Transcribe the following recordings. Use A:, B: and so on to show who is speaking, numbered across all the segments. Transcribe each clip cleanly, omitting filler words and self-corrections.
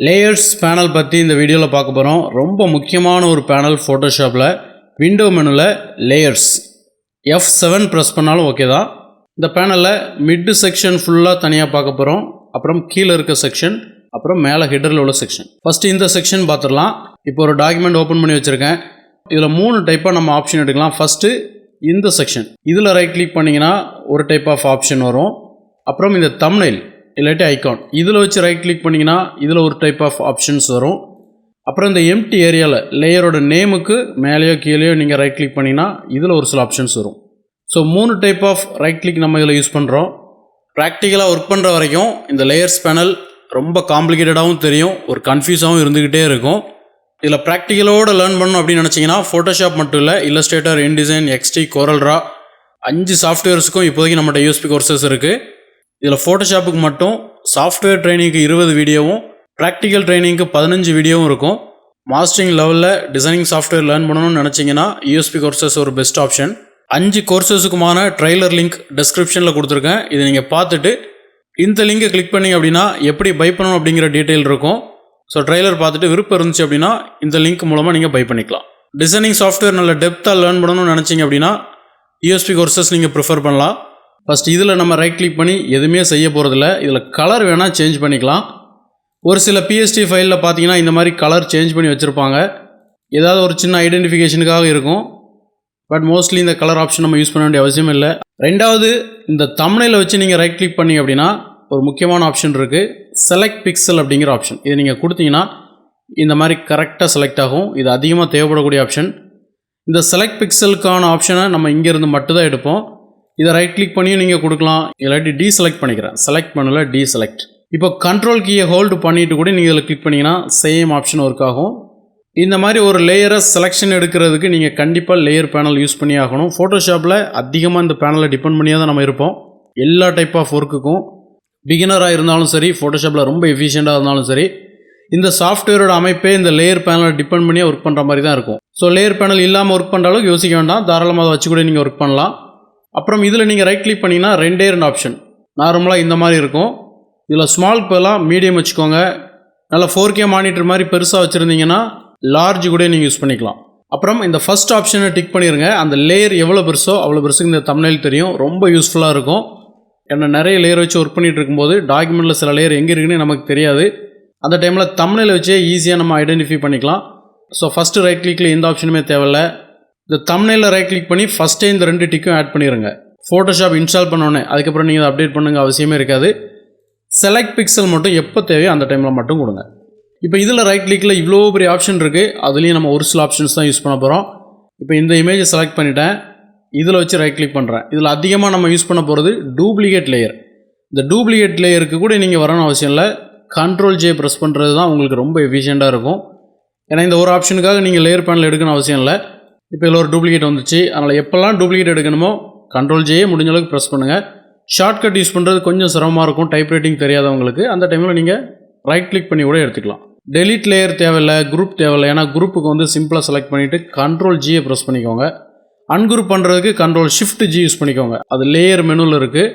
A: Layers panel பற்றி இந்த வீடியோவில் பார்க்க போகிறோம். ரொம்ப முக்கியமான ஒரு பேனல் ஃபோட்டோஷாப்பில். விண்டோ மெனுவில் லேயர்ஸ் F7 ப்ரெஸ் பண்ணாலும் ஓகே தான். இந்த பேனலில் மிட் செக்ஷன் ஃபுல்லாக தனியாக பார்க்க போகிறோம். அப்புறம் கீழே இருக்க செக்ஷன், அப்புறம் மேலே ஹெட்டரில் உள்ள செக்ஷன். ஃபஸ்ட்டு இந்த செக்ஷன் பார்த்துடலாம். இப்போ ஒரு டாக்குமெண்ட் ஓப்பன் பண்ணி வச்சுருக்கேன். இதில் 3 டைப்பாக நம்ம ஆப்ஷன் எடுக்கலாம். ஃபஸ்ட்டு இந்த செக்ஷன், இதில் ரைட் கிளிக் பண்ணிங்கன்னா ஒரு டைப் ஆஃப் ஆப்ஷன் வரும். அப்புறம் இந்த தம்ப்நெயில் இல்லாட்டி ஐகான், இதில் வச்சு ரைட் கிளிக் பண்ணிங்கன்னா இதில் ஒரு டைப் ஆஃப் ஆப்ஷன்ஸ் வரும். அப்புறம் இந்த எம்டி ஏரியாவில் லேயரோட நேமுக்கு மேலேயோ கீழேயோ நீங்கள் ரைட் கிளிக் பண்ணிங்கன்னா இதில் ஒரு சில ஆப்ஷன்ஸ் வரும். So 3 type of right click நம்ம இதில் யூஸ் பண்ணுறோம். ப்ராக்டிக்கலாக ஒர்க் பண்ணுற வரைக்கும் இந்த லேயர்ஸ் பேனல் ரொம்ப காம்ப்ளிகேட்டடாகவும் தெரியும், ஒரு கன்ஃபியூஸாகவும் இருந்துக்கிட்டே இருக்கும். இதில் ப்ராக்டிக்கலோடு லேர்ன் பண்ணணும் அப்படின்னு நினச்சிங்கன்னா ஃபோட்டோஷாப் மட்டும் இல்லை, இல்லஸ்ட்ரேட்டர், இன்டிசைன், எக்ஸ்டி, கோரல்ரா 5 சாஃப்ட்வேர்ஸுக்கும் இப்போதைக்கு நம்மகிட்ட யூஎஸ்பி கோர்சஸ் இருக்குது. இதில் ஃபோட்டோஷாப்புக்கு மட்டும் சாஃப்ட்வேர் ட்ரைனிங்க்கு 20 வீடியோவும், ப்ராக்டிக்கல் ட்ரைனிங்க்கு 15 வீடியோவும் இருக்கும். மாஸ்டரிங் லெவலில் டிசைனிங் சாஃப்ட்வேர் லேர்ன் பண்ணணும்னு நினச்சிங்கன்னா யூஎஸ்பி கோர்சஸ் ஒரு பெஸ்ட் ஆப்ஷன். 5 கோர்சஸுக்குமான ட்ரைலர் லிங்க் டிஸ்கிரிப்ஷனில் கொடுத்துருக்கேன். இதை நீங்கள் பார்த்துட்டு இந்த லிங்கை கிளிக் பண்ணிங்க அப்படின்னா எப்படி பை பண்ணணும் அப்படிங்கிற டீட்டெயில் இருக்கும். ஸோ ட்ரைலர் பார்த்துட்டு விருப்பம் இருந்துச்சு அப்படின்னா இந்த லிங்க் மூலமாக நீங்கள் பை பண்ணிக்கலாம். டிசைனிங் சாஃப்ட்வேர் நல்ல டெப்த்தாக லேர்ன் பண்ணணும்னு நினச்சிங்க அப்படின்னா யூஎஸ்பி கோர்சஸ் நீங்கள் ப்ரிஃபர் பண்ணலாம். ஃபஸ்ட் இதில் நம்ம ரைட் கிளிக் பண்ணி எதுவுமே செய்ய போகிறதில்ல. இதில் கலர் வேணால் சேஞ்ச் பண்ணிக்கலாம். ஒரு சில பிஎஸ்டி ஃபைலில் பார்த்தீங்கன்னா இந்த மாதிரி கலர் சேஞ்ச் பண்ணி வச்சுருப்பாங்க. ஏதாவது ஒரு சின்ன ஐடென்டிஃபிகேஷனுக்காக இருக்கும். பட் மோஸ்ட்லி இந்த கலர் ஆப்ஷன் நம்ம யூஸ் பண்ண வேண்டிய அவசியம் இல்லை. ரெண்டாவது, இந்த தம்ப்நெயிலை வச்சு நீங்கள் ரைட் கிளிக் பண்ணி அப்படின்னா ஒரு முக்கியமான ஆப்ஷன் இருக்குது, செலக்ட் பிக்சல் அப்படிங்கிற ஆப்ஷன். இதை நீங்கள் கொடுத்தீங்கன்னா இந்த மாதிரி கரெக்டாக செலக்ட் ஆகும். இது அதிகமாக தேவைப்படக்கூடிய ஆப்ஷன். இந்த செலக்ட் பிக்சலுக்கான ஆப்ஷனை நம்ம இங்கேருந்து மட்டும்தான் எடுப்போம். இதை ரைட் கிளிக் பண்ணியும் நீங்கள் கொடுக்கலாம், இல்லாட்டி டீசெலக்ட் பண்ணிக்கிறேன். செலக்ட் பண்ணல, டீசெலக்ட். இப்போ கண்ட்ரோல் கீயை ஹோல்டு பண்ணிவிட்டு கூட நீங்கள் இதில் கிளிக் பண்ணிங்கன்னா சேம் ஆப்ஷன் ஒர்க் ஆகும். இந்த மாதிரி ஒரு லேயரை செலெக்ஷன் எடுக்கிறதுக்கு நீங்கள் கண்டிப்பாக லேயர் பேனல் யூஸ் பண்ணி ஆகணும். ஃபோட்டோஷாப்பில் அதிகமாக இந்த பேனலை டிபெண்ட் பண்ணியாக தான் நம்ம இருப்போம். எல்லா டைப் ஆஃப் ஒர்க்குக்கும் பிகினராக இருந்தாலும் சரி, ஃபோட்டோஷாப்பில் ரொம்ப எஃபிஷியண்ட்டாக இருந்தாலும் சரி, இந்த சாஃப்ட்வேரோட அமைப்பே இந்த லேயர் பேனலை டிபெண்ட் பண்ணியாக ஒர்க் பண்ணுற மாதிரி தான் இருக்கும். ஸோ லேயர் பேனல் இல்லாமல் ஒர்க் பண்ணுற அளவுக்கு யோசிக்க வேண்டாம், தாராளமாக அதை வச்சு கூட நீங்கள் ஒர்க் பண்ணலாம். அப்புறம் இதில் நீங்கள் ரைட் கிளிக் பண்ணிங்கன்னா 2 ஆப்ஷன் நார்மலாக இந்த மாதிரி இருக்கும். இதில் ஸ்மால் போலாம், மீடியம் வச்சுக்கோங்க. நல்லா 4K மானிட்டர் மாதிரி பெருசாக வச்சுருந்தீங்கன்னா லார்ஜ் கூட நீங்கள் யூஸ் பண்ணிக்கலாம். அப்புறம் இந்த ஃபஸ்ட் ஆப்ஷனை டிக் பண்ணிடுங்க. அந்த லேயர் எவ்வளோ பெருசோ அவ்வளோ பெருசுக்கு இந்த தம்ப்நெயில் தெரியும். ரொம்ப யூஸ்ஃபுல்லாக இருக்கும். ஏன்னா நிறைய லேயர் வச்சு ஒர்க் பண்ணிகிட்டு இருக்கும்போது டாக்குமெண்ட்டில் சில லேயர் எங்கே இருக்குன்னு நமக்கு தெரியாது. அந்த டைமில் தம்ப்நெயில் வச்சே ஈஸியாக நம்ம ஐடென்டிஃபை பண்ணிக்கலாம். ஸோ ஃபஸ்ட்டு ரைட் கிளிக்கில் எந்த ஆப்ஷனுமே தேவையில்லை. இந்த தம்ப்நெயிலில் ரைட் கிளிக் பண்ணி ஃபஸ்ட்டே இந்த 2 டிக்கும் ஆட் பண்ணிடுங்க. ஃபோட்டோஷாப் இன்ஸ்டால் பண்ணோன்னே அதுக்கப்புறம் நீங்கள் அதை அப்டேட் பண்ணுங்க அவசியமே இருக்காது. செலக்ட் பிக்சல் மட்டும் எப்போ தேவையோ அந்த டைமில் மட்டும் கொடுங்க. இப்போ இதில் ரைட் கிளிக்கில் இவ்வளோ பெரிய ஆப்ஷன் இருக்குது. அதுலேயும் நம்ம ஒரு சில ஆப்ஷன்ஸ் தான் யூஸ் பண்ண போகிறோம். இப்போ இந்த இமேஜை செலக்ட் பண்ணிட்டேன், இதில் வச்சு ரைட் கிளிக் பண்ணுறேன். இதில் அதிகமாக நம்ம யூஸ் பண்ண போகிறது டூப்ளிகேட் லேயர். இந்த டூப்ளிகேட் லேயருக்கு கூட நீங்கள் வரணும் அவசியம் இல்லை. Ctrl+J ப்ரெஸ் பண்ணுறது தான் உங்களுக்கு ரொம்ப எஃபிஷியண்ட்டாக இருக்கும். ஏன்னா இந்த ஒரு ஆப்ஷனுக்காக நீங்கள் லேயர் பேனல் எடுக்கணும் அவசியம் இல்லை. இப்போ இதில் ஒரு டூப்ளிகேட் வந்துச்சு. அதனால் எப்போல்லாம் டூப்ளிகேட் எடுக்கணுமோ Ctrl+J முடிஞ்ச அளவுக்கு ப்ரெஸ் பண்ணுங்கள். ஷார்ட்கட் யூஸ் பண்ணுறது கொஞ்சம் சிரமமாக இருக்கும் டைப் ரைட்டிங் தெரியாதவங்களுக்கு. அந்த டைமில் நீங்கள் ரைட் கிளிக் பண்ணி கூட எடுத்துக்கலாம். டெலிட் லேயர் தேவையில்லை, குரூப் தேவையில்லை. ஏன்னா குரூப்புக்கு வந்து சிம்பிளாக செலக்ட் பண்ணிவிட்டு Ctrl+G ப்ரெஸ் பண்ணிக்கோங்க. அன்குரூப் பண்ணுறதுக்கு Ctrl+Shift+G யூஸ் பண்ணிக்கோங்க. அது லேயர் மெனுவில் இருக்குது,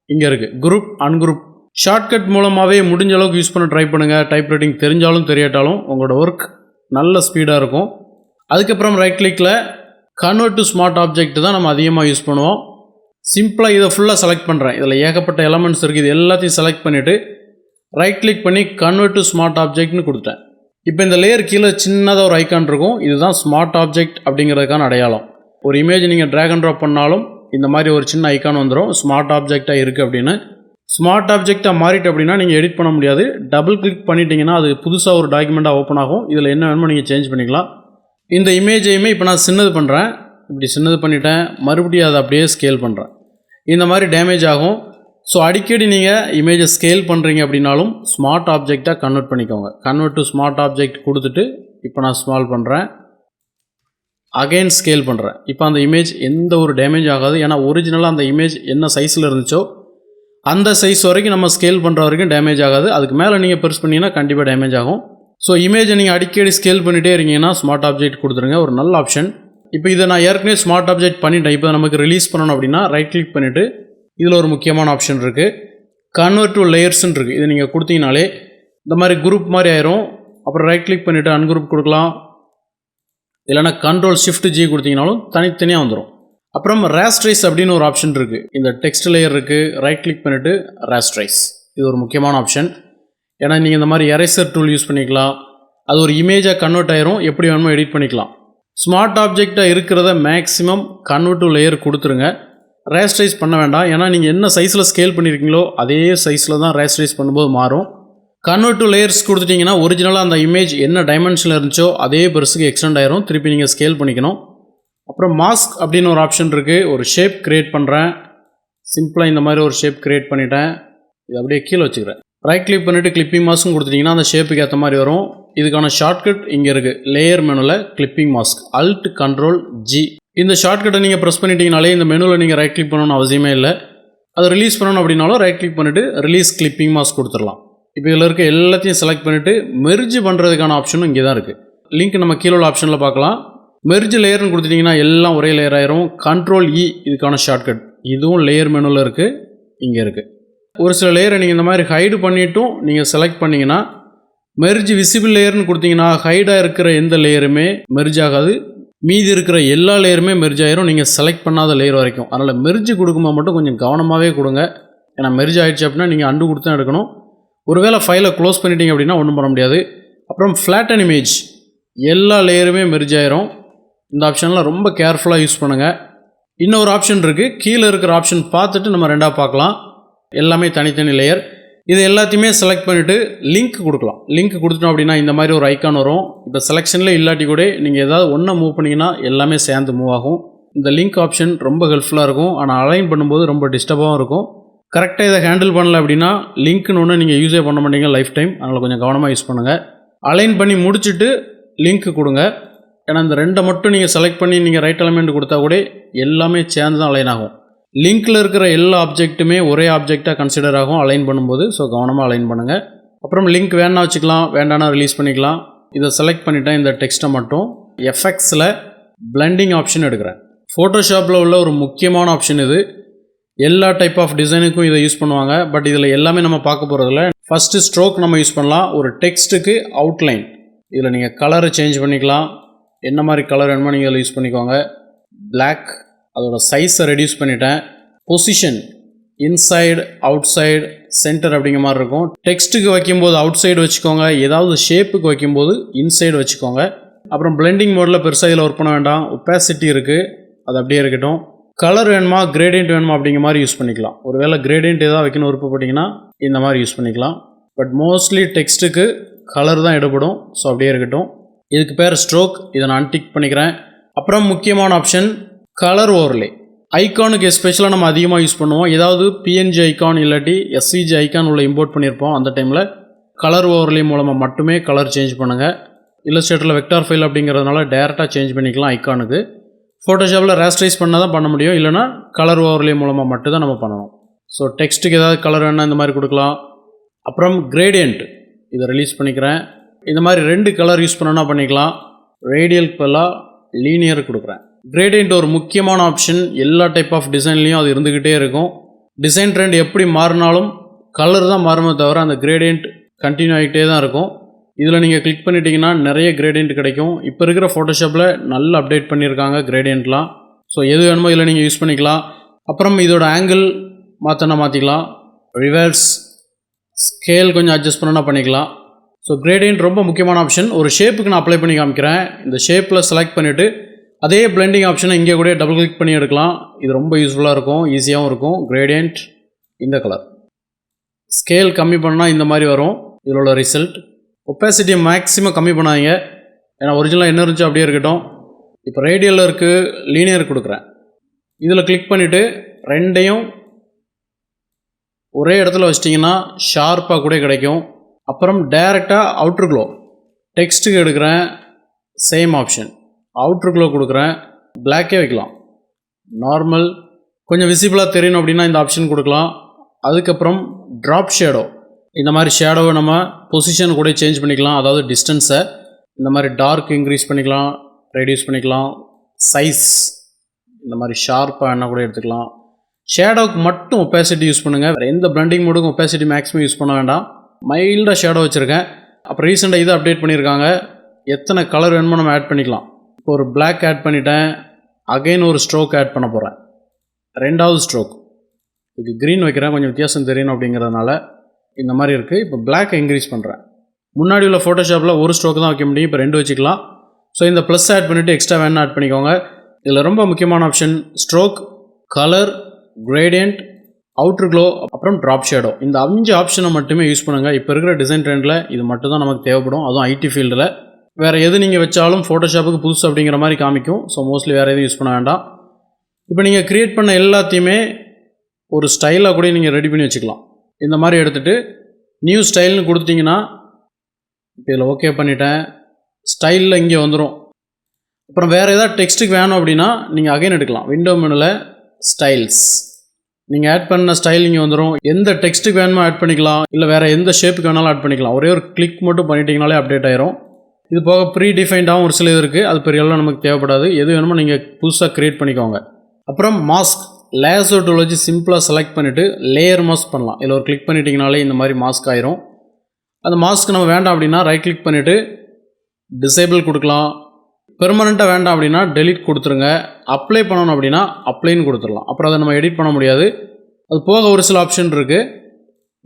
A: இங்கே இருக்குது குரூப், அன்குரூப். ஷார்ட்கட் மூலமாகவே முடிஞ்ச அளவுக்கு யூஸ் பண்ண ட்ரை பண்ணுங்கள். டைப் ரைட்டிங் தெரிஞ்சாலும் தெரியாட்டாலும் உங்களோட ஒர்க் நல்ல ஸ்பீடாக இருக்கும். அதுக்கப்புறம் ரைட் கிளிக்கில் கன்வெர்ட் டு ஸ்மார்ட் ஆப்ஜெக்ட் தான் நம்ம அதிகமாக யூஸ் பண்ணுவோம். சிம்பிளாக இதை ஃபுல்லாக செலக்ட் பண்ணுறேன். இதில் ஏகப்பட்ட எலமெண்ட்ஸ் இருக்குது. இது எல்லாத்தையும் செலக்ட் பண்ணிவிட்டு ரைட் கிளிக் பண்ணி கன்வெர்ட் டு ஸ்மார்ட் ஆப்ஜெக்ட்னு கொடுத்தேன். இப்போ இந்த லேயர் கீழே சின்னதாக ஒரு ஐக்கான் இருக்கும். இதுதான் ஸ்மார்ட் ஆப்ஜெக்ட் அப்படிங்கிறதுக்கான அடையாளம். ஒரு இமேஜ் நீங்கள் ட்ராக் அண்ட் ட்ராப் பண்ணாலும் இந்த மாதிரி ஒரு சின்ன ஐக்கான் வந்துடும், ஸ்மார்ட் ஆப்ஜெக்டாக இருக்குது அப்படின்னு. ஸ்மார்ட் ஆப்ஜெக்டாக மாறிட்டு அப்படின்னா நீங்கள் எடிட் பண்ண முடியாது. டபுள் கிளிக் பண்ணிட்டீங்கன்னா அது புதுசாக ஒரு டாக்குமெண்ட்டாக ஓப்பன் ஆகும். இதில் என்ன வேணுமோ நீங்கள் சேஞ்ச் பண்ணிக்கலாம். இந்த இமேஜையுமே இப்போ நான் சின்னது பண்ணுறேன். இப்படி சின்னது பண்ணிட்டேன், மறுபடியும் அதை அப்படியே ஸ்கேல் பண்ணுறேன். இந்த மாதிரி டேமேஜ் ஆகும். ஸோ அடிக்கடி நீங்கள் இமேஜை ஸ்கேல் பண்ணுறீங்க அப்படின்னாலும் ஸ்மார்ட் ஆப்ஜெக்டாக கன்வெர்ட் பண்ணிக்கோங்க. கன்வெர்ட் டு ஸ்மார்ட் ஆப்ஜெக்ட் கொடுத்துட்டு இப்போ நான் ஸ்மால் பண்ணுறேன், அகைன் ஸ்கேல் பண்ணுறேன். இப்போ அந்த இமேஜ் எந்த ஒரு டேமேஜ் ஆகாது. ஏன்னா ஒரிஜினலாக அந்த இமேஜ் என்ன சைஸில் இருந்துச்சோ அந்த சைஸ் வரைக்கும் நம்ம ஸ்கேல் பண்ணுற வரைக்கும் டேமேஜ் ஆகாது. அதுக்கு மேலே நீங்கள் பெருசு பண்ணிங்கன்னா கண்டிப்பாக டேமேஜ் ஆகும். ஸோ இமேஜை நீங்கள் அடிக்கடி ஸ்கேல் பண்ணிகிட்டே இருக்கீங்கன்னா ஸ்மார்ட் ஆப்ஜெக்ட் கொடுத்துருங்க, ஒரு நல்ல ஆப்ஷன். இப்போ இதை நான் ஏற்கனவே ஸ்மார்ட் ஆப்ஜெக்ட் பண்ணிட்டேன். இப்போ நமக்கு ரிலீஸ் பண்ணணும் அப்படின்னா ரைட் கிளிக் பண்ணிவிட்டு இதில் ஒரு முக்கியமான ஆப்ஷன் இருக்குது, கன்வெர்ட் டு லேயர்ஸ்ன்னு இருக்குது. இதை நீங்கள் கொடுத்தீங்கனாலே இந்த மாதிரி குரூப் மாதிரி ஆயிரும். அப்புறம் ரைட் கிளிக் பண்ணிவிட்டு அன்குரூப் கொடுக்கலாம். இல்லைனா Ctrl+Shift+G கொடுத்தீங்கனாலும் தனித்தனியாக வந்துடும். அப்புறம் ராஸ்ட்ரைஸ் அப்படின்னு ஒரு ஆப்ஷன் இருக்குது. இந்த டெக்ஸ்ட் லேயர் இருக்குது. ரைட் கிளிக் பண்ணிவிட்டு ராஸ்ட்ரைஸ், இது ஒரு முக்கியமான ஆப்ஷன். ஏன்னா நீங்கள் இந்த மாதிரி எரேசர் டூல் யூஸ் பண்ணிக்கலாம். அது ஒரு இமேஜாக கன்வெர்ட் ஆயிரும். எப்படி வேணுமோ எடிட் பண்ணிக்கலாம். ஸ்மார்ட் ஆப்ஜெக்டாக இருக்கிறத மேக்ஸிமம் கன்வெர்ட் டு லேயர் கொடுத்துருங்க. ரேஸ்ட்ரைஸ் பண்ண வேண்டாம். ஏன்னா நீங்கள் என்ன சைஸில் ஸ்கேல் பண்ணியிருக்கீங்களோ அதே சைஸில் தான் ரேஸ்ட்ரைஸ் பண்ணும்போது மாறும். கன்வெர்ட் டு லேயர்ஸ் கொடுத்துட்டிங்கன்னா ஒரிஜினலாக அந்த இமேஜ் என்ன டைமென்ஷனில் இருந்துச்சோ அதே பெருசுக்கு எக்ஸ்டெண்ட் ஆயிரும். திருப்பி நீங்கள் ஸ்கேல் பண்ணிக்கணும். அப்புறம் மாஸ்க் அப்படின்னு ஒரு ஆப்ஷன் இருக்குது. ஒரு ஷேப் க்ரியேட் பண்ணுறேன். சிம்பிளாக இந்த மாதிரி ஒரு ஷேப் க்ரியேட் பண்ணிட்டேன். இது அப்படியே கீழே வச்சுக்கிறேன். ரைட் கிளிக் பண்ணிவிட்டு கிளிப்பிங் மாஸ்க்கும் கொடுத்துட்டிங்கன்னா அந்த ஷேப்புக்கு ஏற்ற மாதிரி வரும். இதுக்கான ஷார்ட்கட் இங்கே இருக்குது. லேயர் மெனுவில் கிளிப்பிங் மாஸ்க் Alt+Ctrl+G. இந்த ஷார்ட்கட்டை நீங்கள் ப்ரெஸ் பண்ணிட்டீங்கனாலே இந்த மெனுவில் நீங்கள் ரைட் கிளிக் பண்ணணும்னு அவசியமே இல்லை. அதை ரிலீஸ் பண்ணணும் அப்படின்னாலும் ரைட் கிளிக் பண்ணிவிட்டு ரிலீஸ் கிளிப்பிங் மாஸ்க் கொடுத்துடலாம். இப்போ இதில் இருக்க எல்லாத்தையும் செலக்ட் பண்ணிவிட்டு மெர்ஜ் பண்ணுறதுக்கான ஆப்ஷனும் இங்கே தான் இருக்குது. லிங்க் நம்ம கீழே உள்ள ஆப்ஷனில் பார்க்கலாம். மெர்ஜ் லேயர்னு கொடுத்துட்டிங்கன்னா எல்லாம் ஒரே லேயர் ஆயிரும். Ctrl+E இதுக்கான ஷார்ட்கட். இதுவும் லேயர் மெனுவில் இருக்குது, இங்கே இருக்குது. ஒரு சில லேயரை நீங்கள் இந்த மாதிரி ஹைடு பண்ணிவிட்டும் நீங்கள் செலக்ட் பண்ணிங்கன்னா மெர்ஜ் விசிபிள் லேயர்னு கொடுத்தீங்கன்னா ஹைடாக இருக்கிற எந்த லேயருமே மெர்ஜ் ஆகாது. மீதி இருக்கிற எல்லா லேயருமே மெர்ஜ் ஆயிரும், நீங்கள் செலக்ட் பண்ணாத லேயர் வரைக்கும். அதனால் மெர்ஜ் கொடுக்கும்போது மட்டும் கொஞ்சம் கவனமாகவே கொடுங்க. ஏன்னா மெர்ஜ் ஆகிடுச்சு அப்படின்னா நீங்கள் அண்டு கொடுத்து தான் எடுக்கணும். ஒருவேளை ஃபைலை க்ளோஸ் பண்ணிட்டீங்க அப்படின்னா ஒன்றும் பண்ண முடியாது. அப்புறம் ஃப்ளாட்டன் இமேஜ், எல்லா லேயருமே மெர்ஜ் ஆயிரும். இந்த ஆப்ஷன்லாம் ரொம்ப கேர்ஃபுல்லாக யூஸ் பண்ணுங்கள். இன்னொரு ஆப்ஷன் இருக்குது. கீழே இருக்கிற ஆப்ஷன் பார்த்துட்டு நம்ம ரெண்டாக பார்க்கலாம். எல்லாமே தனித்தனி லேயர். இது எல்லாத்தையுமே செலக்ட் பண்ணிவிட்டு லிங்க் கொடுக்கலாம். லிங்க் கொடுத்துட்டோம் அப்படின்னா இந்த மாதிரி ஒரு ஐக்கான் வரும். இப்போ செலெக்ஷனில் இல்லாட்டி கூட நீங்கள் ஏதாவது ஒன்றை மூவ் பண்ணிங்கன்னா எல்லாமே சேர்ந்து மூவ் ஆகும். இந்த லிங்க் ஆப்ஷன் ரொம்ப ஹெல்ப்ஃபுல்லாக இருக்கும். ஆனால் அலைன் பண்ணும்போது ரொம்ப டிஸ்டர்பாகவும் இருக்கும். கரெக்டாக இதை ஹேண்டில் பண்ணல அப்படின்னா லிங்க்னு ஒன்று நீங்கள் யூஸே பண்ண மாட்டீங்க லைஃப் டைம். அதனால் கொஞ்சம் கவனமாக யூஸ் பண்ணுங்கள். அலைன் பண்ணி முடிச்சுட்டு லிங்க் கொடுங்க. ஏன்னா இந்த ரெண்டை மட்டும் நீங்கள் செலக்ட் பண்ணி நீங்கள் ரைட் எலமெண்ட் கொடுத்தா கூட எல்லாமே சேர்ந்து தான் அலைன் ஆகும். லிங்க்கில் இருக்கிற எல்லா ஆப்ஜெக்ட்டுமே ஒரே ஆப்ஜெக்டாக கன்சிடர் ஆகும் அலைன் பண்ணும்போது. ஸோ கவனமாக அலைன் பண்ணுங்கள். அப்புறம் லிங்க் வேணா வச்சுக்கலாம், வேண்டானா ரிலீஸ் பண்ணிக்கலாம். இதை செலக்ட் பண்ணிவிட்டேன். இந்த டெக்ஸ்ட்டை மட்டும் எஃபெக்ட்ஸில் பிளெண்டிங் ஆப்ஷன் எடுக்கிறேன். ஃபோட்டோஷாப்பில் உள்ள ஒரு முக்கியமான ஆப்ஷன் இது. எல்லா டைப் ஆஃப் டிசைனுக்கும் இதை யூஸ் பண்ணுவாங்க. பட் இதில் எல்லாமே நம்ம பார்க்க போகிறதில்ல. ஃபஸ்ட்டு ஸ்ட்ரோக் நம்ம யூஸ் பண்ணலாம். ஒரு டெக்ஸ்ட்டுக்கு அவுட்லைன். இதில் நீங்கள் கலரை சேஞ்ச் பண்ணிக்கலாம். என்ன மாதிரி கலர் வேணுமோ நீங்கள் இதில் யூஸ் பண்ணிக்கோங்க. பிளாக், அதோட சைஸை ரெடியூஸ் பண்ணிட்டேன். Position inside, out side, centre அப்படிங்கிற மாதிரி இருக்கும். டெக்ஸ்ட்டுக்கு வைக்கும்போது அவுட் சைடு வச்சுக்கோங்க. ஏதாவது ஷேப்புக்கு வைக்கும்போது இன்சைடு வச்சுக்கோங்க. அப்புறம் பிளெண்டிங் மோடில் பெருசாக இதில் ஒர்க் பண்ண வேண்டாம். ஒப்பாசிட்டி இருக்குது, அது அப்படியே இருக்கட்டும். கலர் வேணுமா கிரேடியன்ட் வேணுமா அப்படிங்கிற மாதிரி யூஸ் பண்ணிக்கலாம். ஒருவேளை கிரேடியன்ட் ஏதாவது வைக்கணும் விருப்பப்பட்டிங்கன்னா இந்த மாதிரி யூஸ் பண்ணிக்கலாம். பட் மோஸ்ட்லி டெக்ஸ்ட்டுக்கு கலர் தான் எடுபடும். ஸோ அப்படியே இருக்கட்டும். இதுக்கு பேர் ஸ்ட்ரோக். இதை நான் அன்டிக் பண்ணிக்கிறேன். அப்புறம் முக்கியமான ஆப்ஷன் கலர் ஓவர்லே. ஐக்கானுக்கு எஸ்பெஷலாக நம்ம அதிகமாக யூஸ் பண்ணுவோம். ஏதாவது PNG ஐக்கான் இல்லாட்டி SVG ஐக்கான் உள்ள இம்போர்ட் பண்ணியிருப்போம். அந்த டைமில் கலர் ஓவர்லே மூலமாக மட்டுமே கலர் சேஞ்ச் பண்ணுங்கள். இல்லஸ்ட்ரேட்டரில் வெக்டார் ஃபைல் அப்படிங்கிறதுனால டேரெக்டாக சேஞ்ச் பண்ணிக்கலாம் ஐக்கானுக்கு. ஃபோட்டோஷாப்பில் ரேஸ்ட்ரைஸ் பண்ணால் தான் பண்ண முடியும். இல்லைனா கலர் ஓவர்லே மூலமாக மட்டும் தான் நம்ம பண்ணணும். ஸோ டெக்ஸ்ட்டுக்கு ஏதாவது கலர் வேணால் இந்த மாதிரி கொடுக்கலாம். அப்புறம் கிரேடியன்ட், இதை ரிலீஸ் பண்ணிக்கிறேன். இந்த மாதிரி 2 கலர் யூஸ் பண்ணணும்னா பண்ணிக்கலாம். ரேடியல் பதிலாக லீனியர் கொடுக்குறேன். கிரேடியன்ட் ஒரு முக்கியமான ஆப்ஷன். எல்லா டைப் ஆஃப் டிசைன்லேயும் அது இருந்துக்கிட்டே இருக்கும். டிசைன் ட்ரெண்ட் எப்படி மாறினாலும் கலர் தான் மாறுமே தவிர அந்த கிரேடியன்ட் கண்டினியூ ஆகிட்டே தான் இருக்கும். இதில் நீங்கள் கிளிக் பண்ணிட்டீங்கன்னா நிறைய கிரேடியன்ட் கிடைக்கும். இப்போ இருக்கிற ஃபோட்டோஷாப்பில் நல்லா அப்டேட் பண்ணியிருக்காங்க கிரேடியன்ட்லாம். ஸோ எது வேணுமோ இதில் நீங்கள் யூஸ் பண்ணிக்கலாம். அப்புறம் இதோட ஆங்கிள் மாற்றினா மாற்றிக்கலாம். ரிவர்ஸ் ஸ்கேல் கொஞ்சம் அட்ஜஸ்ட் பண்ணனா பண்ணிக்கலாம். ஸோ கிரேடியன்ட் ரொம்ப முக்கியமான ஆப்ஷன். ஒரு ஷேப்புக்கு நான் அப்ளை பண்ணி காமிக்கிறேன். இந்த ஷேப்பில் செலக்ட் பண்ணிவிட்டு அதே பிளெண்டிங் ஆப்ஷனை இங்கே கூட டபுள் கிளிக் பண்ணி எடுக்கலாம். இது ரொம்ப யூஸ்ஃபுல்லாக இருக்கும், ஈஸியாகவும் இருக்கும். கிரேடியன்ட் இந்த கலர். ஸ்கேல் கம்மி பண்ணால் இந்த மாதிரி வரும் இதில் உள்ள ரிசல்ட். ஒப்பாசிட்டியை மேக்ஸிமம் கம்மி பண்ணாதீங்க. ஏன்னா ஒரிஜினலாக என்ன இருந்துச்சு அப்படியே இருக்கட்டும். இப்போ ரேடியலில் இருக்குது, லீனியர் கொடுக்குறேன். இதில் கிளிக் பண்ணிவிட்டு ரெண்டையும் ஒரே இடத்துல வச்சிட்டிங்கன்னா ஷார்ப்பாக கூட கிடைக்கும். அப்புறம் டைரெக்டாக அவுட்ரு க்ளோ டெக்ஸ்ட்டுக்கு எடுக்கிறேன். சேம் ஆப்ஷன் அவுட்ரு க்ளோ கொடுக்குறேன். பிளாக்கே வைக்கலாம். நார்மல் கொஞ்சம் விசிபிளாக தெரியணும் அப்படின்னா இந்த ஆப்ஷன் கொடுக்கலாம். அதுக்கப்புறம் ட்ராப் ஷேடோ, இந்த மாதிரி ஷேடோவை நம்ம பொசிஷன் கூட சேஞ்ச் பண்ணிக்கலாம். அதாவது டிஸ்டன்ஸை இந்த மாதிரி டார்க் இன்க்ரீஸ் பண்ணிக்கலாம், ரெடியூஸ் பண்ணிக்கலாம். சைஸ் இந்த மாதிரி ஷார்ப்பாக என்ன கூட எடுத்துக்கலாம். ஷேடோவுக்கு மட்டும் ஒப்பாசிட்டி யூஸ் பண்ணுங்கள். வேறு எந்த பிளெண்டிங் மோடுக்கும் ஒப்பாசிட்டி மேக்ஸிமம் யூஸ் பண்ண வேண்டாம். மைல்டாக ஷேடோ வச்சுருக்கேன். அப்புறம் ரீசெண்டாக இதை அப்டேட் பண்ணியிருக்காங்க. எத்தனை கலர் வேணுமோ நம்ம ஆட் பண்ணிக்கலாம். இப்போ ஒரு பிளாக் ஆட் பண்ணிட்டேன். அகைன் ஒரு ஸ்ட்ரோக் ஆட் பண்ண போகிறேன். ரெண்டாவது ஸ்ட்ரோக் இதுக்கு க்ரீன் வைக்கிறேன், கொஞ்சம் வித்தியாசம் தெரியணும் அப்படிங்கிறதுனால. இந்த மாதிரி இருக்குது. இப்போ பிளாக் இன்க்ரீஸ் பண்ணுறேன். முன்னாடி உள்ள ஃபோட்டோஷாப்பில் ஒரு ஸ்ட்ரோக் தான் வைக்க முடியும், இப்போ 2 வச்சுக்கலாம். ஸோ இந்த ப்ளஸ் ஆட் பண்ணிவிட்டு எக்ஸ்ட்ரா வேணும் ஆட் பண்ணிக்கோங்க. இதில் ரொம்ப முக்கியமான ஆப்ஷன் ஸ்ட்ரோக், கலர், கிரேடியன்ட், அவுட்ரு க்ளோ, அப்புறம் ட்ராப் ஷேடோ. இந்த 5 ஆப்ஷனை மட்டுமே யூஸ் பண்ணுங்கள். இப்போ இருக்கிற டிசைன் ட்ரெண்டில் இது மட்டும் தான் நமக்கு தேவைப்படும், அதுவும் ஐடி ஃபீல்டில். வேறு எது நீங்கள் வச்சாலும் ஃபோட்டோஷாப்புக்கு புதுசு அப்படிங்கிற மாதிரி காமிக்கும். ஸோ மோஸ்ட்லி வேறு எதுவும் யூஸ் பண்ண வேண்டாம். இப்போ நீங்கள் க்ரியேட் பண்ண எல்லாத்தையுமே ஒரு ஸ்டைலாக கூட நீங்கள் ரெடி பண்ணி வச்சுக்கலாம். இந்த மாதிரி எடுத்துகிட்டு நியூ ஸ்டைல்னு கொடுத்துட்டிங்கன்னா, இப்போ இதில் ஓகே பண்ணிட்டேன். ஸ்டைலில் இங்கே வந்துடும். அப்புறம் வேறு ஏதாவது டெக்ஸ்ட்டுக்கு வேணும் அப்படின்னா நீங்கள் அகைன் எடுக்கலாம். விண்டோ மெனுவில் ஸ்டைல்ஸ், நீங்கள் ஆட் பண்ண ஸ்டைல் இங்கே வந்துடும். எந்த டெக்ஸ்ட்டுக்கு வேணுமோ ஆட் பண்ணிக்கலாம், இல்லை வேறு எந்த ஷேப்புக்கு வேணாலும் ஆட் பண்ணிக்கலாம். ஒரே ஒரு கிளிக் மட்டும் பண்ணிட்டீங்கனாலே அப்டேட் ஆயிரும். இது போக ப்ரீ டிஃபைன்டாகவும் ஒரு சில இது இருக்குது, அது பெரிய அளவில் நமக்கு தேவைப்படாது. எது வேணுமோ நீங்கள் புதுசாக க்ரியேட் பண்ணிக்கோங்க. அப்புறம் மாஸ்க், லேசோ டூல் வச்சு சிம்பிளாக செலக்ட் பண்ணிவிட்டு லேயர் மாஸ்க் பண்ணலாம். இதில் ஒரு கிளிக் பண்ணிட்டீங்கனாலே இந்த மாதிரி மாஸ்க் ஆயிரும். அந்த மாஸ்க் நம்ம வேண்டாம் அப்படின்னா ரைட் கிளிக் பண்ணிவிட்டு டிசேபிள் கொடுக்கலாம். பெர்மனெண்ட்டாக வேண்டாம் அப்படின்னா டெலிட் கொடுத்துருங்க. அப்ளை பண்ணணும் அப்படின்னா அப்ளைன்னு கொடுத்துடலாம். அப்புறம் அதை நம்ம எடிட் பண்ண முடியாது. அது போக ஒரு சில ஆப்ஷன் இருக்குது.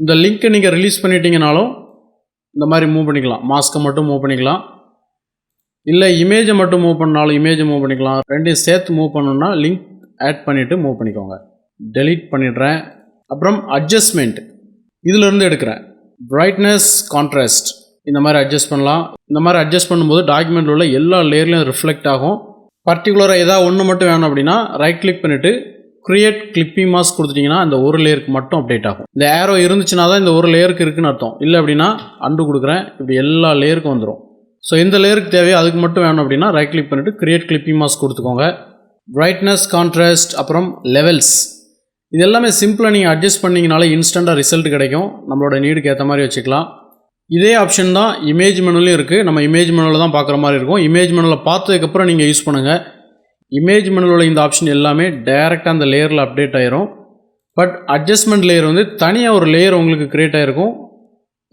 A: இந்த லிங்க்கை நீங்கள் ரிலீஸ் பண்ணிட்டீங்கனாலும் இந்த மாதிரி மூவ் பண்ணிக்கலாம். மாஸ்க்கை மட்டும் மூவ் பண்ணிக்கலாம், இல்லை இமேஜை மட்டும் மூவ் பண்ணாலும் இமேஜை மூவ் பண்ணிக்கலாம். ரெண்டையும் சேர்த்து மூவ் பண்ணணுன்னா லிங்க் ஆட் பண்ணிவிட்டு மூவ் பண்ணிக்கோங்க. டெலிட் பண்ணிடுறேன். அப்புறம் அட்ஜஸ்ட்மெண்ட் இதிலேருந்து எடுக்கிறேன். பிரைட்னஸ், கான்ட்ராஸ்ட் இந்த மாதிரி அட்ஜஸ்ட் பண்ணலாம். இந்த மாதிரி அட்ஜஸ்ட் பண்ணும்போது டாக்குமெண்ட்டில் உள்ள எல்லா லேயர்லையும் ரிஃப்ளெக்ட் ஆகும். பர்டிகுலராக ஏதாவது ஒன்று மட்டும் வேணும் அப்படின்னா ரைட் கிளிக் பண்ணிவிட்டு க்ரியேட் கிளிப்பிங் மாஸ்க் கொடுத்துட்டிங்கன்னா அந்த ஒரு லேயருக்கு மட்டும் அப்டேட் ஆகும். இந்த ஏரோ இருந்துச்சுன்னா தான் இந்த ஒரு லேயருக்கு இருக்குன்னு அர்த்தம். இல்லை அப்படின்னா அண்டு கொடுக்குறேன், இப்படி எல்லா லேயருக்கும் வந்துடும். ஸோ இந்த லேயருக்கு தேவையோ அதுக்கு மட்டும் வேணும் அப்படின்னா ரைட் கிளிக் பண்ணிவிட்டு க்ரியேட் கிளிப்பிங் மாஸ்க் கொடுத்துக்கோங்க. பிரைட்னஸ், கான்ட்ராஸ்ட், அப்புறம் லெவல்ஸ் இது எல்லாமே சிம்பிளாக நீங்கள் அட்ஜஸ்ட் பண்ணிங்கனாலே இன்ஸ்டண்ட்டாக ரிசல்ட் கிடைக்கும். நம்மளோட நீடுக்கு ஏற்ற மாதிரி வச்சுக்கலாம். இதே ஆப்ஷன் தான் இமேஜ் மெனுலையும் இருக்குது. நம்ம இமேஜ் மெனுவில் தான் பார்க்குற மாதிரி இருக்கும். இமேஜ் மெனுவில் பார்த்ததுக்கப்புறம் நீங்கள் யூஸ் பண்ணுங்கள். இமேஜ் மெனுவில் இந்த ஆப்ஷன் எல்லாமே டைரெக்டாக அந்த லேயரில் அப்டேட் ஆயிரும். பட் அட்ஜஸ்ட்மெண்ட் லேயர் வந்து தனியாக ஒரு லேயர் உங்களுக்கு க்ரியேட் ஆகிருக்கும்.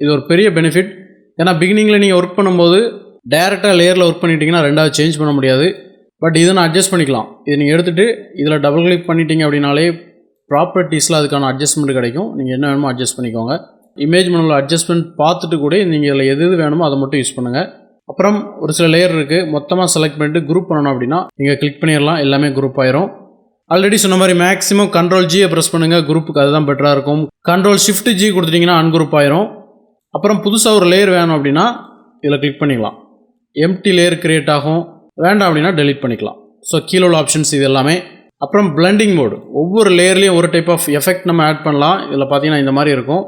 A: இது ஒரு பெரிய பெனிஃபிட். ஏன்னா பிகினிங்கில் நீங்கள் ஒர்க் பண்ணும்போது டைரெக்டாக லேயரில் ஒர்க் பண்ணிட்டீங்கன்னா ரெண்டாவது சேஞ்ச் பண்ண முடியாது. பட் இதை நான் அட்ஜஸ்ட் பண்ணிக்கலாம். இதை நீங்கள் எடுத்துகிட்டு இதில் டபுள் கிளிக் பண்ணிட்டீங்க அப்படின்னாலே ப்ராப்பர்ட்டிஸில் அதுக்கான அட்ஜஸ்ட்மெண்ட் கிடைக்கும். நீங்கள் என்ன வேணுமோ அட்ஜஸ்ட் பண்ணிக்கோங்க. இமேஜ் மெனுவில் அட்ஜஸ்ட்மெண்ட் பார்த்துட்டு கூட நீங்கள் இதில் எது வேணுமோ அதை மட்டும் யூஸ் பண்ணுங்கள். அப்புறம் ஒரு சில லேயர் இருக்குது, மொத்தமாக செலக்ட் பண்ணிட்டு குரூப் பண்ணணும் அப்படின்னா நீங்கள் கிளிக் பண்ணிடலாம், எல்லாமே குரூப் ஆயிரும். ஆல்ரெடி சொன்ன மாதிரி மேக்ஸிமம் Ctrl+G ப்ரெஸ் பண்ணுங்கள், குரூப்புக்கு அதுதான் பெட்டராக இருக்கும். Ctrl+Shift+G கொடுத்துட்டிங்கன்னா அன்குரூப் ஆயிரும். அப்புறம் புதுசாக ஒரு லேயர் வேணும் அப்படின்னா இதில் கிளிக் பண்ணிக்கலாம். எம்டி லேயர் கிரியேட் ஆகும். வேண்டாம் அப்படின்னா டெலிட் பண்ணிக்கலாம். ஸோ கீழே உள்ள ஆப்ஷன்ஸ் இது எல்லாமே. அப்புறம் பிளெண்டிங் மோடு, ஒவ்வொரு லேயர்லேயும் ஒரு டைப் ஆஃப் எஃபெக்ட் நம்ம ஆட் பண்ணலாம். இதில் பார்த்தீங்கன்னா இந்த மாதிரி இருக்கும்.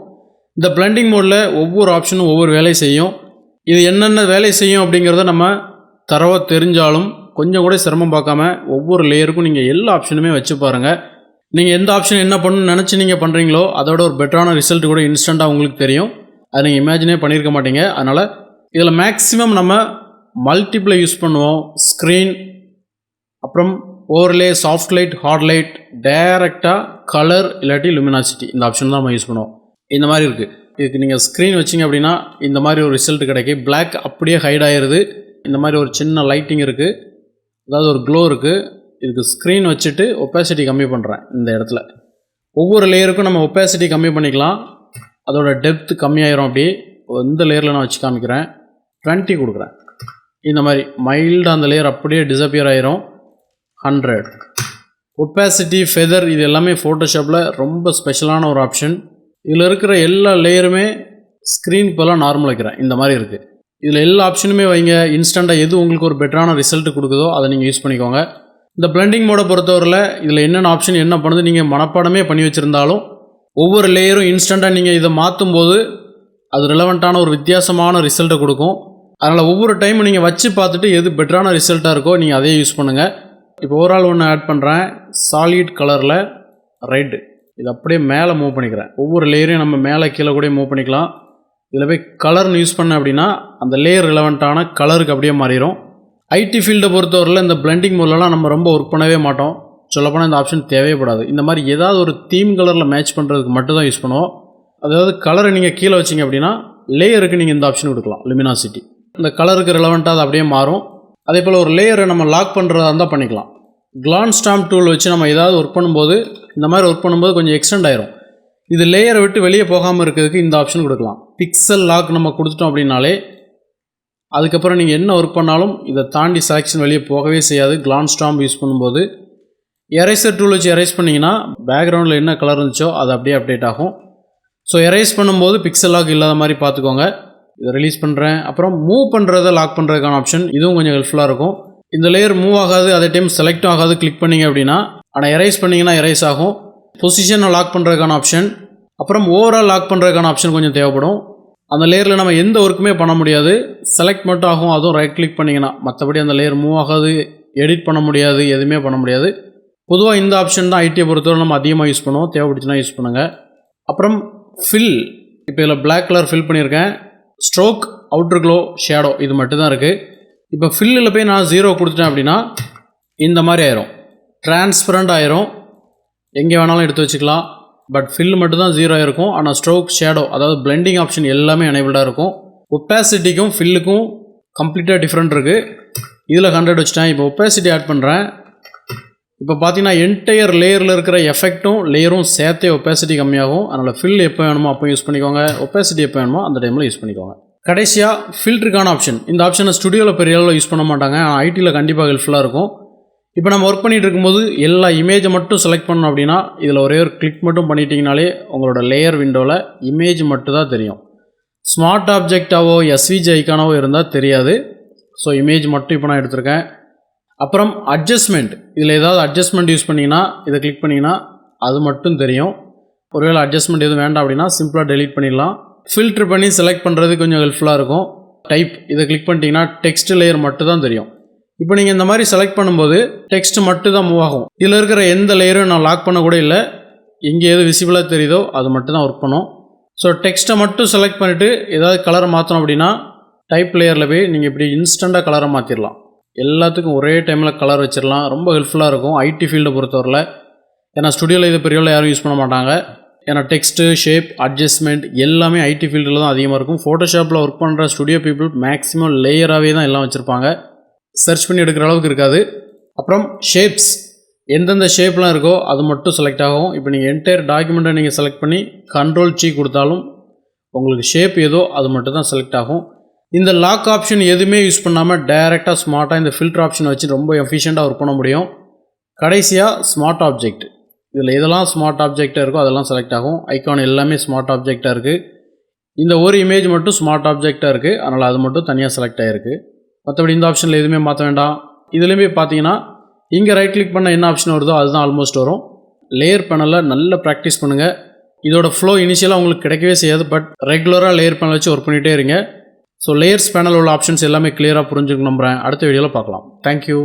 A: இந்த பிளெண்டிங் மோடில் ஒவ்வொரு ஆப்ஷனும் ஒவ்வொரு வேலை செய்யும். இது என்னென்ன வேலை செய்யும் அப்படிங்கிறத நம்ம தரவாக தெரிஞ்சாலும் கொஞ்சம் கூட சிரமம் பார்க்காம ஒவ்வொரு லேயருக்கும் நீங்கள் எல்லா ஆப்ஷனுமே வச்சு பாருங்கள். நீங்கள் எந்த ஆப்ஷன் என்ன பண்ணணும்னு நினச்சி நீங்கள் பண்ணுறீங்களோ அதோட ஒரு பெட்டரான ரிசல்ட் கூட இன்ஸ்டண்ட்டாக உங்களுக்கு தெரியும். அதை நீங்கள் இமேஜினே பண்ணியிருக்க மாட்டீங்க. அதனால் இதில் மேக்ஸிமம் நம்ம மல்டிப்ளை யூஸ் பண்ணுவோம். ஸ்க்ரீன், அப்புறம் overlay, soft light, hard light, டைரெக்டாக கலர் இல்லாட்டி லுமினாசிட்டி இந்த ஆப்ஷன் தான் நம்ம யூஸ் பண்ணுவோம். இந்த மாதிரி இருக்குது. இதுக்கு நீங்கள் ஸ்க்ரீன் வச்சிங்க அப்படின்னா இந்த மாதிரி ஒரு ரிசல்ட் கிடைக்கும். பிளாக் அப்படியே ஹைட் ஆயிடுது. இந்த மாதிரி ஒரு சின்ன லைட்டிங் இருக்குது, அதாவது ஒரு க்ளோ இருக்குது. இதுக்கு ஸ்க்ரீன் வச்சுட்டு ஒப்பாசிட்டி கம்மி பண்ணுறேன். இந்த இடத்துல ஒவ்வொரு லேயருக்கும் நம்ம ஒப்பாசிட்டி கம்மி பண்ணிக்கலாம். அதோட டெப்த் கம்மியாயிரும். அப்படியே இந்த லேயரில் நான் வச்சு காமிக்கிறேன். 20 கொடுக்குறேன். இந்த மாதிரி மைல்டாக அந்த லேயர் அப்படியே டிஸப்பியர் ஆயிரும். 100 ஒப்பாசிட்டி, ஃபெதர் இது எல்லாமே ஃபோட்டோஷாப்பில் ரொம்ப ஸ்பெஷலான ஒரு ஆப்ஷன். இதில் இருக்கிற எல்லா லேயருமே ஸ்க்ரீனுக்கு பதிலாக நார்மல் வைக்கிறேன். இந்த மாதிரி இருக்குது. இதில் எல்லா ஆப்ஷனுமே வைங்க. இன்ஸ்டண்ட்டாக எது உங்களுக்கு ஒரு பெட்டரான ரிசல்ட் கொடுக்குதோ அதை நீங்கள் யூஸ் பண்ணிக்கோங்க. இந்த பிளெண்டிங் மோடை பொறுத்தவரையில் இதில் என்னென்ன ஆப்ஷன் என்ன பண்ணுது நீங்கள் மனப்பாடமே பண்ணி வச்சுருந்தாலும் ஒவ்வொரு லேயரும் இன்ஸ்டண்ட்டாக நீங்கள் இதை மாற்றும் போது அது ரிலவெண்ட்டான ஒரு வித்தியாசமான ரிசல்ட்டை கொடுக்கும். அதனால் ஒவ்வொரு டைமும் நீங்கள் வச்சு பார்த்துட்டு எது பெட்டரான ரிசல்ட்டாக இருக்கோ நீங்கள் அதே யூஸ் பண்ணுங்கள். இப்போ ஓவரால் ஒன்று ஆட் பண்ணுறேன். சாலிட் கலரில் ரெட், இது அப்படியே மேலே மூவ் பண்ணிக்கிறேன். ஒவ்வொரு லேயரையும் நம்ம மேலே கீழே கூட மூவ் பண்ணிக்கலாம். இதில் போய் கலர்னு யூஸ் பண்ண அப்படின்னா அந்த லேயர் ரிலவெண்ட்டான கலருக்கு அப்படியே மாறிடும். ஐடி ஃபீல்டை பொறுத்தவரையில் இந்த பிளெண்டிங் மோட்லலாம் நம்ம ரொம்ப ஒர்க் பண்ணவே மாட்டோம். சொல்லப்போனால் இந்த ஆப்ஷன் தேவைப்படாது. இந்த மாதிரி ஏதாவது ஒரு தீம் கலரில் மேட்ச் பண்ணுறதுக்கு மட்டும் தான் யூஸ் பண்ணுவோம். அதாவது கலரை நீங்கள் கீழே வச்சிங்க அப்படின்னா லேயருக்கு நீங்கள் இந்த ஆப்ஷன் கொடுக்கலாம், லுமினாசிட்டி. இந்த கலருக்கு ரிலவெண்ட்டாக அது அப்படியே மாறும். அதே போல் ஒரு லேயரை நம்ம லாக் பண்ணுறதா இருந்தால் பண்ணிக்கலாம். கிளான்ஸ் ஸ்டாம்ப் டூல் வச்சு நம்ம ஏதாவது ஒர்க் பண்ணும்போது இந்த மாதிரி ஒர்க் பண்ணும்போது கொஞ்சம் எக்ஸ்டெண்ட் ஆயிரும். இது லேயரை விட்டு வெளியே போகாமல் இருக்கிறதுக்கு இந்த ஆப்ஷன் கொடுக்கலாம். பிக்சல் லாக் நம்ம கொடுத்துட்டோம் அப்படின்னாலே அதுக்கப்புறம் நீங்கள் என்ன ஒர்க் பண்ணாலும் இதை தாண்டி செலெக்ஷன் வெளியே போகவே செய்யாது. கிளான்ஸ் ஸ்டாம்ப் யூஸ் பண்ணும்போது எரேசர் டூல் வச்சு எரேஸ் பண்ணிங்கன்னா பேக்ரவுண்டில் என்ன கலர் இருந்துச்சோ அது அப்படியே அப்டேட் ஆகும். ஸோ எரேஸ் பண்ணும்போது பிக்சல் லாக் இல்லாத மாதிரி பார்த்துக்கோங்க. இதை ரிலீஸ் பண்ணுறேன். அப்புறம் மூவ் பண்ணுறதை லாக் பண்ணுறதுக்கான ஆப்ஷன் இதுவும் கொஞ்சம் ஹெல்ப்ஃபுல்லாக இருக்கும். இந்த லேயர் மூவ் ஆகாது, அதே டைம் செலக்டும் ஆகாது கிளிக் பண்ணிங்க அப்படின்னா. ஆனால் எரேஸ் பண்ணிங்கன்னா எரேஸ் ஆகும். பொசிஷனை லாக் பண்ணுறதுக்கான ஆப்ஷன், அப்புறம் ஓவரால் லாக் பண்ணுறதுக்கான ஆப்ஷன் கொஞ்சம் தேவைப்படும். அந்த லேயரில் நம்ம எந்த ஒர்க்குமே பண்ண முடியாது, செலக்ட் மட்டும் ஆகும். அதுவும் ரைட் கிளிக் பண்ணிங்கன்னா. மற்றபடி அந்த லேயர் மூவ் ஆகாது, எடிட் பண்ண முடியாது, எதுவுமே பண்ண முடியாது. பொதுவாக இந்த ஆப்ஷன் தான் ஐடியை பொறுத்தவரை நம்ம அதிகமாக யூஸ் பண்ணுவோம். தேவைப்பட்டுச்சுன்னா யூஸ் பண்ணுங்கள். அப்புறம் ஃபில், இப்போ இதில் பிளாக் கலர் ஃபில் பண்ணியிருக்கேன். ஸ்ட்ரோக், அவுட்டர் க்ளோ, ஷேடோ இது மட்டும் தான் இருக்குது. இப்போ ஃபில்லில் போய் நான் 0 கொடுத்துட்டேன் அப்படின்னா இந்த மாதிரி ஆயிரும், டிரான்ஸ்பரண்ட் ஆயிரும். எங்கே வேணாலும் எடுத்து வச்சுக்கலாம். பட் ஃபில் மட்டும் தான் 0 இருக்கும். ஆனால் ஸ்ட்ரோக், ஷேடோ அதாவது பிளெண்டிங் ஆப்ஷன் எல்லாமே எனேபிளாக இருக்கும். ஒப்பாசிட்டிக்கும் ஃபில்லுக்கும் கம்ப்ளீட்டாக டிஃப்ரெண்ட் இருக்குது. இதில் 100 வச்சுட்டேன். இப்போ ஒப்பாசிட்டி ஆட் பண்ணுறேன். இப்போ பார்த்தீங்கன்னா என்டையர் லேயரில் இருக்கிற எஃபெக்ட்டும் லேயரும் சேர்த்தே ஒப்பாசிட்டி கம்மியாகும். அதனால் ஃபில் எப்போ வேணுமோ அப்போ யூஸ் பண்ணிக்கோங்க, ஒப்பாசிட்டி எப்போ வேணுமோ அந்த டைமில் யூஸ் பண்ணிக்கோங்க. கடைசியாக ஃபில்டருக்கான ஆப்ஷன். இந்த ஆப்ஷனை ஸ்டுடியோவில் பெரிய அளவில் யூஸ் பண்ண மாட்டாங்க, ஆனால் ஐடியில் கண்டிப்பாக ஹெல்ப்ஃபுல்லாக இருக்கும். இப்போ நம்ம ஒர்க் பண்ணிகிட்டு இருக்கும்போது எல்லா இமேஜை மட்டும் செலக்ட் பண்ணோம் அப்படின்னா இதில் ஒரே ஒரு கிளிக் மட்டும் பண்ணிட்டீங்கனாலே உங்களோட லேயர் விண்டோவில் இமேஜ் மட்டும் தான் தெரியும். ஸ்மார்ட் ஆப்ஜெக்டாவோ எஸ்விஜி ஐக்கானாவோ இருந்தால் தெரியாது. ஸோ இமேஜ் மட்டும் இப்போ நான் எடுத்திருக்கேன். அப்புறம் அட்ஜஸ்ட்மெண்ட், இதில் ஏதாவது அட்ஜஸ்ட்மெண்ட் யூஸ் பண்ணிங்கன்னா இதை கிளிக் பண்ணிங்கன்னா அது மட்டும் தெரியும். ஒருவேளை அட்ஜஸ்ட்மெண்ட் எதுவும் வேண்டாம் அப்படின்னா சிம்பிளாக டெலீட் பண்ணிடலாம். ஃபில்ட்ரு பண்ணி செலக்ட் பண்ணுறது கொஞ்சம் ஹெல்ப்ஃபுல்லாக இருக்கும். டைப், இதை கிளிக் பண்ணிட்டீங்கன்னா டெக்ஸ்ட் லேயர் மட்டும் தான் தெரியும். இப்போ நீங்கள் இந்த மாதிரி செலக்ட் பண்ணும்போது டெக்ஸ்ட் மட்டும் தான் மூவ் ஆகும். இதில் இருக்கிற எந்த லேயரும் நான் லாக் பண்ண கூட இல்லை. இங்கே எது விசிபிளாக தெரியுதோ அது மட்டும் தான் ஒர்க் பண்ணும். ஸோ டெக்ஸ்ட்டை மட்டும் செலக்ட் பண்ணிவிட்டு ஏதாவது கலரை மாற்றணும் அப்படின்னா டைப் லேயரில் போய் நீங்கள் இப்படி இன்ஸ்டண்ட்டாக கலரை மாற்றிடலாம். எல்லாத்துக்கும் ஒரே டைமில் கலர் வச்சிடலாம். ரொம்ப ஹெல்ப்ஃபுல்லாக இருக்கும் ஐடி ஃபீல்டை பொறுத்தவரையில். ஏன்னா ஸ்டுடியோவில் இது பெரிய யாரும் யூஸ் பண்ண மாட்டாங்க. ஏன்னா டெக்ஸ்ட்டு, ஷேப், அட்ஜஸ்ட்மெண்ட் எல்லாமே ஐடி ஃபீல்டில் தான் அதிகமாக இருக்கும். ஃபோட்டோஷாப்பில் ஒர்க் பண்ணுற ஸ்டுடியோ பீப்புள் மேக்ஸிமம் லேயராகவே தான் எல்லாம் வச்சுருப்பாங்க. சர்ச் பண்ணி எடுக்கிற அளவுக்கு இருக்காது. அப்புறம் ஷேப்ஸ், எந்தெந்த ஷேப்லாம் இருக்கோ அது மட்டும் செலக்ட் ஆகும். இப்போ நீங்கள் என்டையர் டாக்குமெண்ட்டை நீங்கள் செலக்ட் பண்ணி Ctrl+G கொடுத்தாலும் உங்களுக்கு ஷேப் ஏதோ அது மட்டும் தான் செலக்ட் ஆகும். இந்த லாக் ஆப்ஷன் எதுவுமே யூஸ் பண்ணாமல் டைரெக்டாக ஸ்மார்ட்டாக இந்த ஃபில்டர் ஆப்ஷனை வச்சு ரொம்ப எஃபிஷியண்ட்டாக ஒர்க் பண்ண முடியும். கடைசியாக ஸ்மார்ட் ஆப்ஜெக்ட், இதில் எதெல்லாம் ஸ்மார்ட் ஆப்ஜெக்டாக இருக்கோ அதெல்லாம் செலக்ட் ஆகும். ஐக்கான் எல்லாமே ஸ்மார்ட் ஆப்ஜெக்டாக இருக்குது. இந்த ஒரு இமேஜ் மட்டும் ஸ்மார்ட் ஆப்ஜெக்டாக இருக்குது, அதனால் அது மட்டும் தனியாக செலக்ட் ஆகிருக்கு. மற்றபடி இந்த ஆப்ஷனில் எதுவுமே மாற்ற வேண்டாம். இதுலேயுமே பார்த்தீங்கன்னா இங்கே ரைட் கிளிக் பண்ண என்ன ஆப்ஷன் வருதோ அதுதான் ஆல்மோஸ்ட் வரும். லேயர் பேனலில் நல்ல ப்ராக்டிஸ் பண்ணுங்கள். இதோட ஃப்ளோ இனிஷியலாக உங்களுக்கு கிடைக்கவே செய்யாது. பட் ரெகுலராக லேயர் பேனல் வச்சு ஒர்க் பண்ணிகிட்டே இருங்க. ஸோ லேயர்ஸ் பேனல் உள்ள ஆப்ஷன்ஸ் எல்லாமே கிளியராக புரிஞ்சுக்கணும் நம்புகிறேன். அடுத்த வீடியோவில் பார்க்கலாம். தேங்க்யூ.